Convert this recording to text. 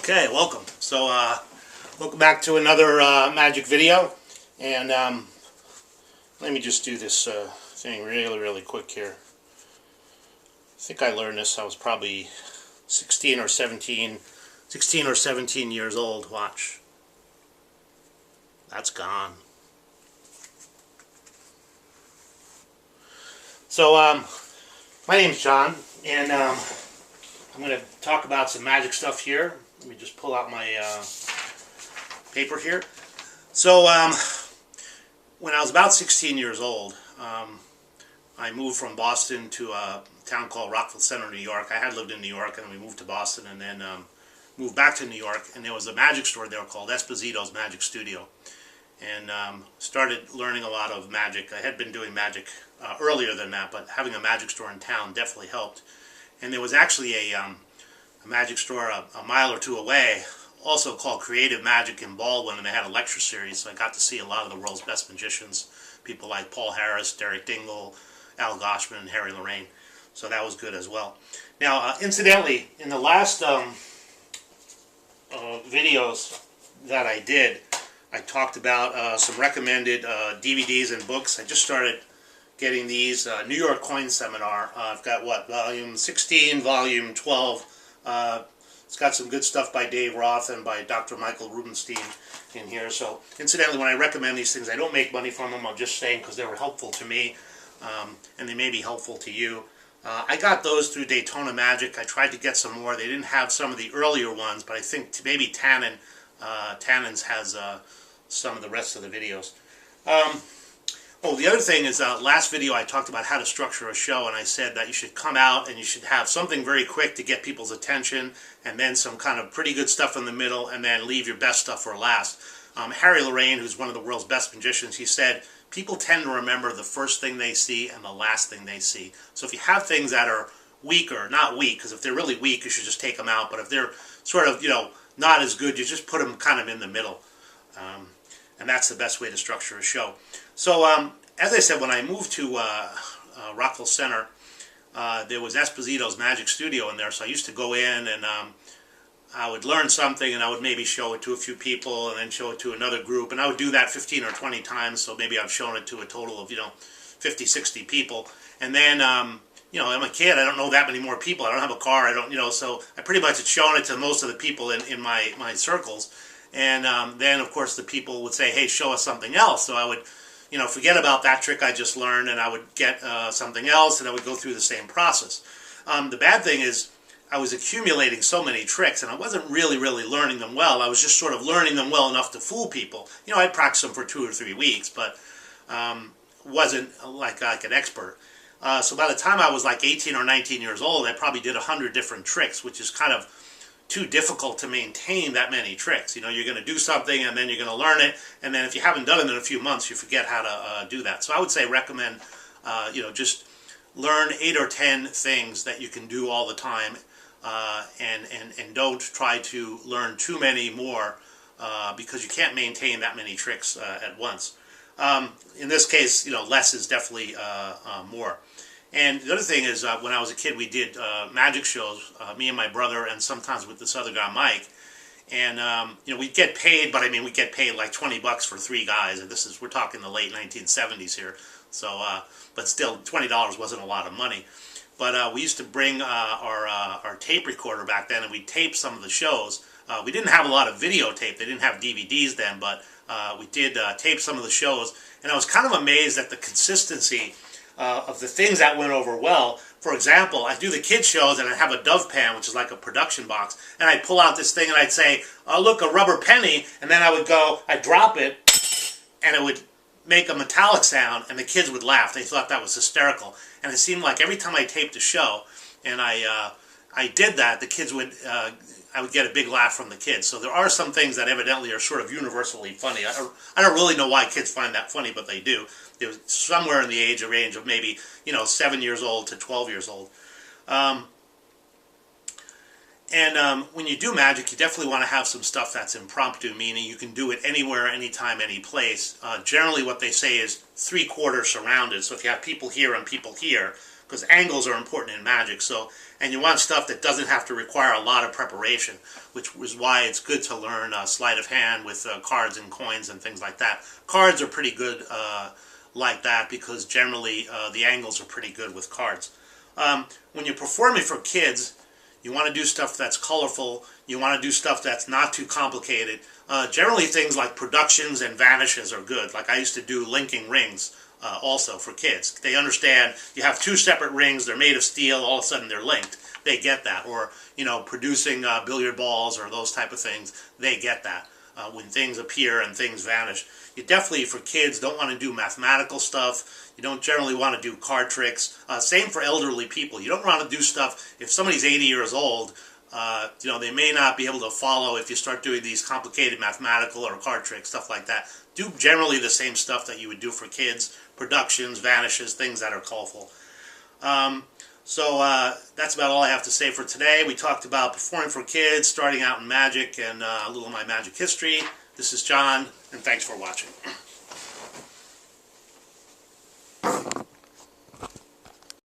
Okay, welcome. So, welcome back to another magic video, and let me just do this thing really quick here. I think I learned this. I was probably 16 or 17 years old. Watch. That's gone. So, my name's John, and I'm going to talk about some magic stuff here. Let me just pull out my paper here. So, when I was about 16 years old, I moved from Boston to a town called Rockville Center, New York. I had lived in New York, and we moved to Boston, and then moved back to New York, and there was a magic store there called Esposito's Magic Studio, and started learning a lot of magic. I had been doing magic earlier than that, but having a magic store in town definitely helped. And there was actually a magic store a mile or two away, also called Creative Magic in Baldwin, and they had a lecture series, so I got to see a lot of the world's best magicians, people like Paul Harris, Derek Dingle, Al Goshman, and Harry Lorraine. So that was good as well. Now, incidentally, in the last videos that I did, I talked about some recommended DVDs and books. I just started getting these New York Coin Seminar. I've got, volume 16, volume 12. It's got some good stuff by Dave Roth and by Dr. Michael Rubenstein in here. So, incidentally, when I recommend these things, I don't make money from them. I'm just saying because they were helpful to me, and they may be helpful to you. I got those through Daytona Magic. I tried to get some more. They didn't have some of the earlier ones, but I think maybe Tannen's has some of the rest of the videos. Oh, the other thing is, last video I talked about how to structure a show, and I said that you should come out and you should have something very quick to get people's attention, and then some kind of pretty good stuff in the middle, and then leave your best stuff for last. Harry Lorraine, who's one of the world's best magicians, he said, people tend to remember the first thing they see and the last thing they see. So if you have things that are weaker, not weak, because if they're really weak, you should just take them out, but if they're sort of, not as good, you just put them kind of in the middle. And that's the best way to structure a show. So, as I said, when I moved to Rockville Center, there was Esposito's Magic Studio in there, so I used to go in and I would learn something and I would maybe show it to a few people and then show it to another group, and I would do that 15 or 20 times, so maybe I've shown it to a total of, 50, 60 people. And then, I'm a kid, I don't know that many more people, I don't have a car, so I pretty much had shown it to most of the people in my circles. And then, of course, the people would say, hey, show us something else. So I would, forget about that trick I just learned, and I would get something else, and I would go through the same process. The bad thing is, I was accumulating so many tricks, and I wasn't really learning them well. I was just sort of learning them well enough to fool people. I'd practice them for 2 or 3 weeks, but wasn't like an expert. So by the time I was like 18 or 19 years old, I probably did 100 different tricks, which is kind of too difficult to maintain that many tricks. You're going to do something and then you're going to learn it, and then if you haven't done it in a few months, you forget how to do that. So I would say recommend, just learn 8 or 10 things that you can do all the time, and don't try to learn too many more, because you can't maintain that many tricks at once. In this case, less is definitely more. And the other thing is, when I was a kid, we did magic shows, me and my brother, and sometimes with this other guy, Mike. And, we'd get paid, but we'd get paid like $20 for 3 guys. And we're talking the late 1970s here. So, but still, $20 wasn't a lot of money. But we used to bring our tape recorder back then, and we'd tape some of the shows. We didn't have a lot of videotape. They didn't have DVDs then, but we did tape some of the shows. And I was kind of amazed at the consistency of the things that went over well. For example, I do the kids shows and I have a dove pan, which is like a production box, and I'd pull out this thing and I'd say, oh look, a rubber penny, and then I'd drop it, and it would make a metallic sound, and the kids would laugh. They thought that was hysterical. And it seemed like every time I taped a show and I did that, the kids would, I would get a big laugh from the kids. So there are some things that evidently are sort of universally funny. I don't really know why kids find that funny, but they do. It was somewhere in the range of maybe, 7 years old to 12 years old. When you do magic, you definitely want to have some stuff that's impromptu, meaning you can do it anywhere, anytime, any place. Generally what they say is 3/4 surrounded. So if you have people here and people here, because angles are important in Magic. So, and you want stuff that doesn't have to require a lot of preparation, which is why it's good to learn sleight of hand with cards and coins and things like that. Cards are pretty good like that because generally the angles are pretty good with cards. When you're performing for kids, you want to do stuff that's colorful. You want to do stuff that's not too complicated. Generally things like productions and vanishes are good. Like I used to do linking rings also for kids. They understand you have two separate rings, they're made of steel, all of a sudden they're linked. They get that. Or, you know, producing billiard balls or those type of things, they get that. When things appear and things vanish. You definitely, for kids, don't want to do mathematical stuff. You don't generally want to do card tricks. Same for elderly people. You don't want to do stuff, if somebody's 80 years old, you know, they may not be able to follow if you start doing these complicated mathematical or card tricks, stuff like that. Do generally the same stuff that you would do for kids, productions, vanishes, things that are colorful. So that's about all I have to say for today. We talked about performing for kids, starting out in Magic, and a little of my Magic history. This is John, and thanks for watching.